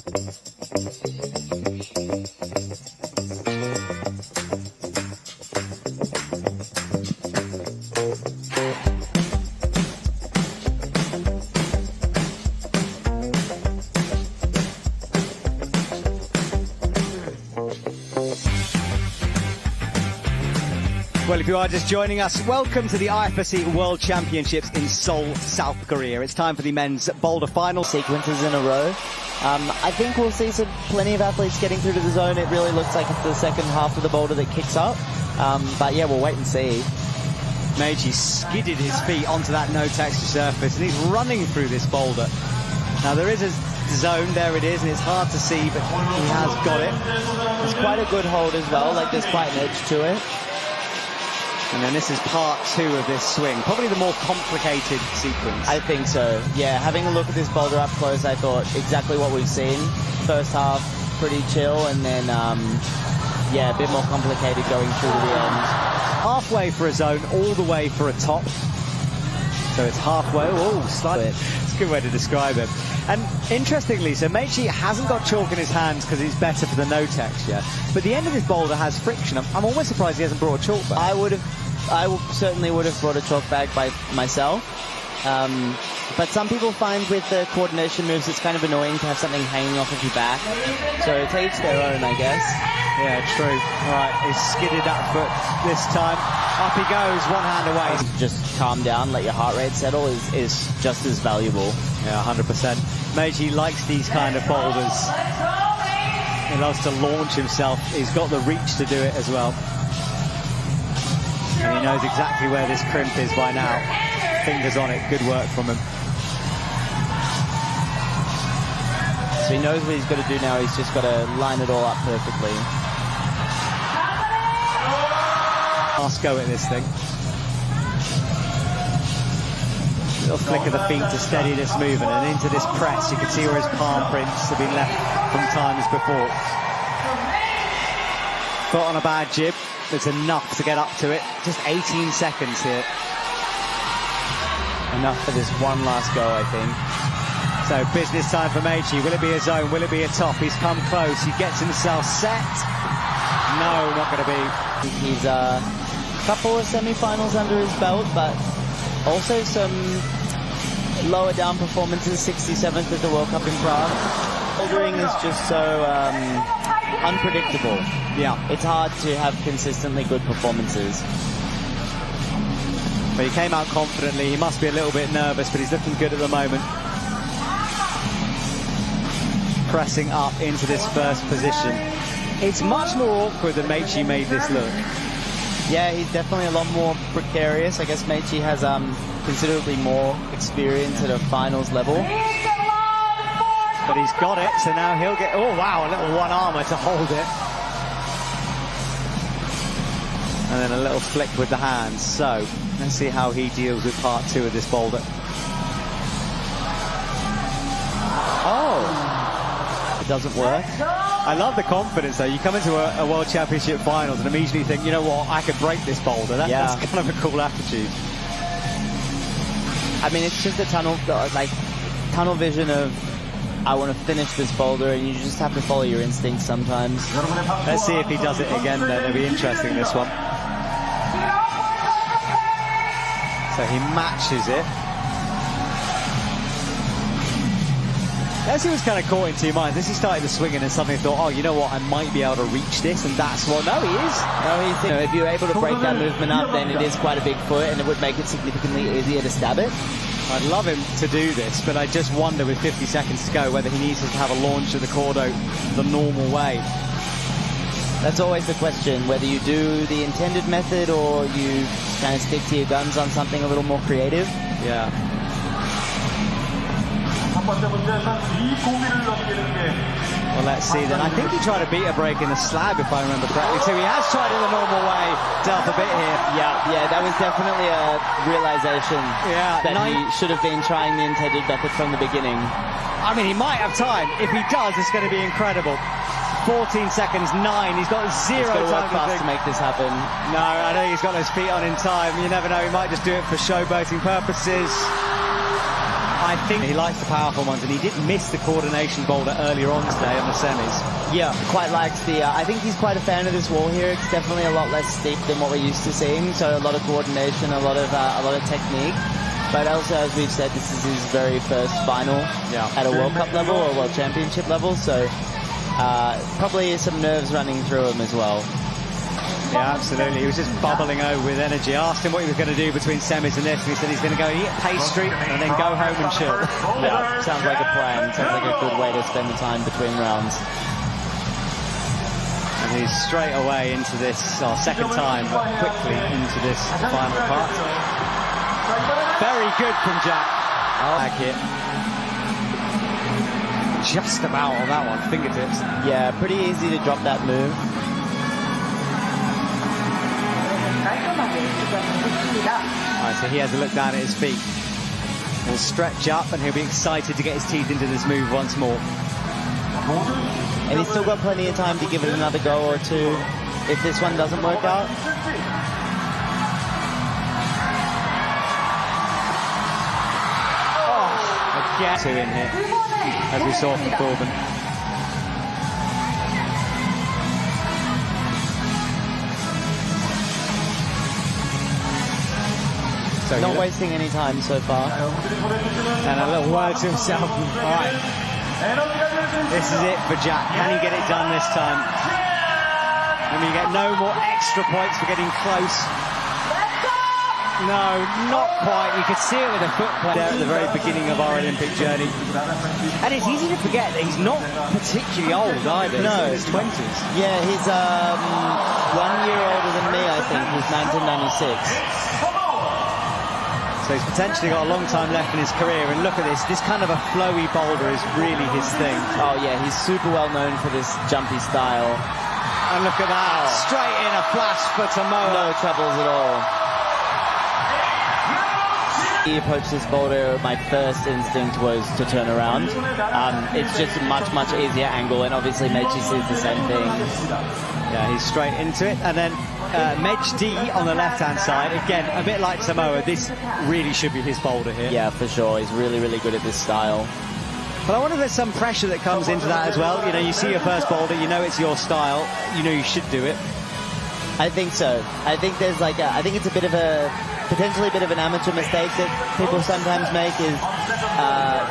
Well, if you are just joining us, welcome to the IFSC World Championships in Seoul, South Korea. It's time for the men's boulder final. Sequences in a row. I think we'll see plenty of athletes getting through to the zone. It really looks like it's the second half of the boulder that kicks up. But yeah, we'll wait and see. Meiji skidded his feet onto that no-texture surface, and he's running through this boulder. Now, there is a zone, there it is, and it's hard to see, but he has got it. It's quite a good hold as well, like there's quite an edge to it. And then this is part two of this swing, probably the more complicated sequence. I think so, yeah. Having a look at this boulder up close, I thought exactly what we've seen. First half, pretty chill, and then, yeah, a bit more complicated going through to the end. Halfway for a zone, all the way for a top. So it's halfway, oh, slightly. It's a good way to describe it. And interestingly, so Meiji hasn't got chalk in his hands because he's better for the no texture. But the end of this boulder has friction. I'm almost surprised he hasn't brought a chalk bag. I certainly would have brought a chalk bag by myself. But some people find with the coordination moves, it's kind of annoying to have something hanging off of your back. So to each their own, I guess. Yeah, true. All right, he's skidded that foot this time. Up he goes, one hand away. Just calm down, let your heart rate settle is just as valuable. Yeah, 100%. Meiji likes these kind of boulders. He loves to launch himself. He's got the reach to do it as well. And he knows exactly where this crimp is by now. Fingers on it, good work from him. So he knows what he's got to do now. He's just got to line it all up perfectly. Last go at this thing. Little flick of the feet to steady this movement, and into this press. You can see where his palm prints have been left from times before. Foot on a bad jib. It's enough to get up to it. Just 18 seconds here. Enough for this one last go, I think. So business time for Meiji. Will it be a zone? Will it be a top? He's come close. He gets himself set. No, not going to be. He's a couple of semi-finals under his belt, but also some lower down performances. 67th at the World Cup in Prague. Bouldering is just so unpredictable. Yeah, it's hard to have consistently good performances. But he came out confidently. He must be a little bit nervous, but he's looking good at the moment. Pressing up into this first position. It's much more awkward than Meiji made this look. Yeah, he's definitely a lot more precarious. I guess Meiji has considerably more experience at a finals level. But he's got it, so now he'll get, oh wow, a little one-armer to hold it. And then a little flick with the hands. So, let's see how he deals with part two of this boulder. Oh! It doesn't work. I love the confidence though. You come into a World Championship finals and immediately think, you know what, I could break this boulder. That's kind of a cool attitude. I mean, it's just a tunnel vision of, I want to finish this boulder, and you just have to follow your instincts sometimes. Let's see if he does it again then. It'll be interesting, this one. So he matches it. As he was kind of caught in two minds, as he started to swing and suddenly thought, oh, you know what, I might be able to reach this, and that's what, no, he is. No, he's, if you're able to break that movement up, then it is quite a big foot, and it would make it significantly easier to stab it. I'd love him to do this, but I just wonder with 50 seconds to go whether he needs to have a launch of the cordo the normal way. That's always the question, whether you do the intended method or you kind of stick to your guns on something a little more creative. Yeah. Well, let's see then. I think he tried to beat a break in the slab, if I remember correctly. So he has tried it the normal way, dealt a bit here. Yeah, that was definitely a realization that he should have been trying the intended method from the beginning. I mean, he might have time. If he does, it's going to be incredible. 14 seconds, 9. He's got zero time to make this happen. No, I don't think he's got those feet on in time. You never know. He might just do it for showboating purposes. I think he likes the powerful ones, and he did miss the coordination boulder earlier on today on the semis. Yeah, quite likes the... I think he's quite a fan of this wall here. It's definitely a lot less steep than what we're used to seeing, so a lot of coordination, a lot of technique. But also, as we've said, this is his very first final at a World Cup level or World Championship level, so probably some nerves running through him as well. Yeah, absolutely. He was just bubbling over with energy. I asked him what he was going to do between semis and this, and he said he's going to go eat pastry and then go home and chill. Yeah, sounds like a plan. Sounds like a good way to spend the time between rounds. And he's straight away into this, second time, but quickly into this final part. Very good from Jack. Back hit. Just about on that one, fingertips. Yeah, pretty easy to drop that move. Right, so he has a look down at his feet. He'll stretch up and he'll be excited to get his teeth into this move once more. And he's still got plenty of time to give it another go or two if this one doesn't work out. Oh, again. Two in here, as we saw from Corbin. So not wasting any time so far. And a little word to himself. All right. This is it for Jack. Can he get it done this time? I mean, you get no more extra points for getting close. No, not quite. You could see it with a foot play there at the very beginning of our Olympic journey. And it's easy to forget that he's not particularly old either. No. He's in his 20s. Yeah, he's 1 year older than me, I think. He's 1996. So he's potentially got a long time left in his career, and look at this kind of a flowy boulder is really his thing. Oh yeah, he's super well known for this jumpy style. And look at that, straight in a flash for Tomoa. No troubles at all. He approached this boulder, my first instinct was to turn around. It's just a much easier angle, and obviously Meiji sees the same thing. Yeah, he's straight into it, and then Meiji on the left-hand side. Again, a bit like Samoa, this really should be his boulder here. Yeah, for sure. He's really good at this style. But I wonder if there's some pressure that comes into that as well. You know, you see your first boulder, you know it's your style, you know you should do it. I think so. I think there's like I think it's a bit of a, potentially a bit of an amateur mistake that people sometimes make is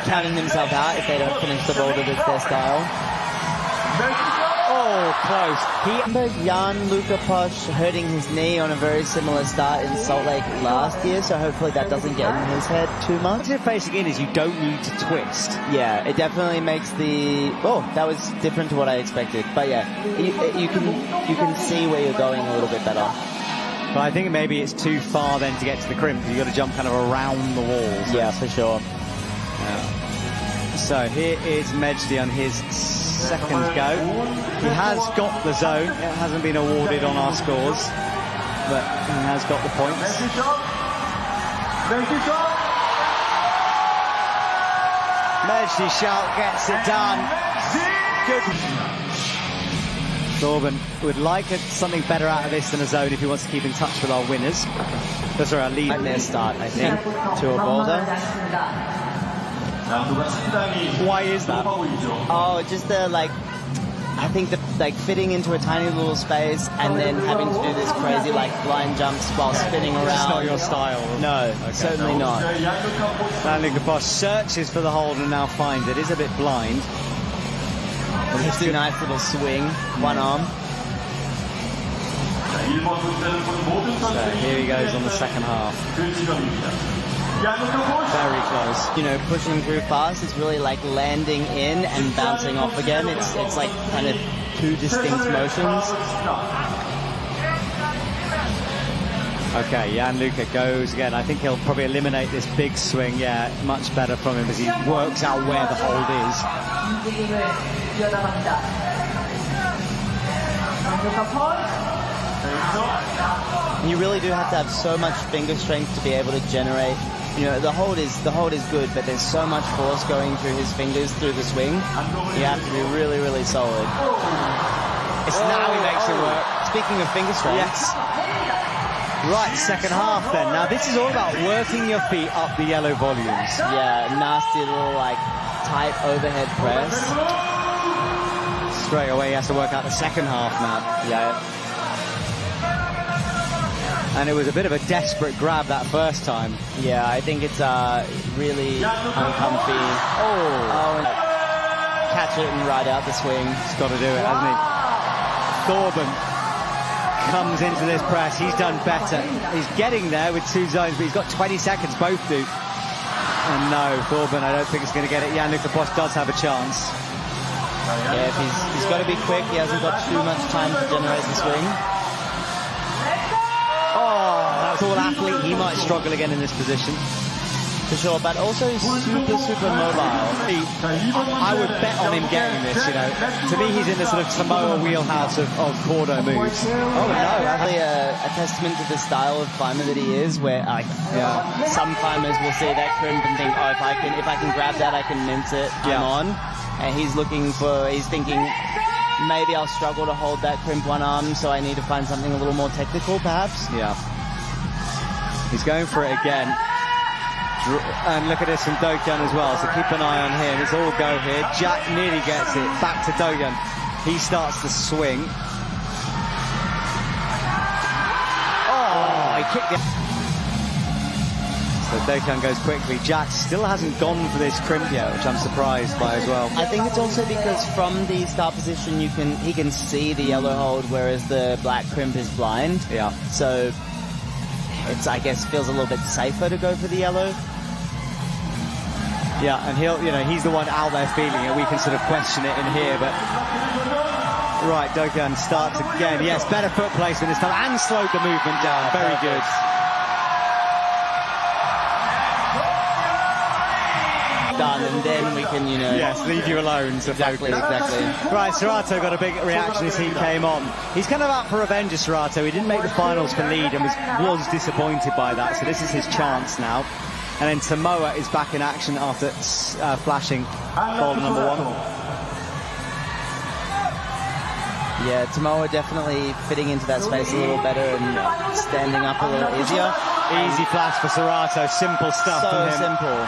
counting themselves out if they don't finish the boulder that's their style. Oh, close. He remember Jan-Luca Posch hurting his knee on a very similar start in Salt Lake last year, so hopefully that doesn't get in his head too much. What facing in is you don't need to twist. Yeah, it definitely makes the... Oh, that was different to what I expected. But yeah, you can see where you're going a little bit better. But I think maybe it's too far then to get to the crimp, because you've got to jump kind of around the walls. Yeah, for sure. Yeah. So here is Meiji on his second go. He has got the zone. It hasn't been awarded on our scores, but he has got the points. Meiji Schalt gets it done. Good. Corbin would like something better out of this than a zone if he wants to keep in touch with our winners. Those are our lead. Their start, I think, to a boulder. Why is that? Oh, just the I think the fitting into a tiny little space and then having to do this crazy blind jumps while spinning around. It's not your style. No, okay, certainly not. Jan-Luca Posch searches for the hold and now finds it. Is a bit blind. Just a nice little swing, one arm. So here he goes on the second half. Very close. You know, pushing through fast, it's really like landing in and bouncing off again. It's like kind of two distinct motions. Okay, Jan-Luca goes again. I think he'll probably eliminate this big swing. Yeah, much better from him as he works out where the hold is. You really do have to have so much finger strength to be able to generate. You know, the hold is good, but there's so much force going through his fingers through the swing. You have to be really solid. It's now he makes it work. Speaking of finger strength, yes. Right, second half then. Now this is all about working your feet up the yellow volumes. Yeah, nasty little like tight overhead press. Straight away he has to work out the second half now. Yeah. And it was a bit of a desperate grab that first time. Yeah, I think it's really uncomfy. Oh, and catch it and ride out the swing. He's got to do it, hasn't he? Thorburn comes into this press. He's done better. He's getting there with 2 zones, but he's got 20 seconds, both do. And no, Thorburn, I don't think he's going to get it. Jan-Luc Bosch does have a chance. Yeah, if he's got to be quick. He hasn't got too much time to generate the swing. Oh, that's all athlete. He might struggle again in this position. For sure, but also super mobile. I would bet on him getting this, you know. To me, he's in the sort of Samoa wheelhouse of Cordo moves. Oh, no, actually a testament to the style of climber that he is, where some climbers will see that crimp and think, oh, if I can grab that, I can mince it, I'm on. And he's thinking, maybe I'll struggle to hold that crimp one arm, so I need to find something a little more technical, perhaps. Yeah. He's going for it again. And look at this from Do-Kyun as well, so keep an eye on him. It's all go here. Jack nearly gets it. Back to Do-Kyun. He starts to swing. Oh, he kicked it. So Do-Kyun goes quickly. Jack still hasn't gone for this crimp yet, which I'm surprised by as well. I think it's also because from the start position he can see the yellow hold, whereas the black crimp is blind. Yeah. So it's, I guess, feels a little bit safer to go for the yellow. Yeah, and he's the one out there feeling it. We can sort of question it in here, but right, Do-Kyun starts again. Yes, better foot placement this time, and slowed the movement down. Very good. Done, and then we can, Yes, leave you alone. So exactly. Right, Serato got a big reaction as he came on. He's kind of out for revenge, Serato. He didn't make the finals for lead and was disappointed by that. So this is his chance now. And then Samoa is back in action after flashing Boulder number 1. Yeah, Samoa definitely fitting into that space a little better and standing up a little easier. Easy flash for Serato. Simple stuff from him. So simple.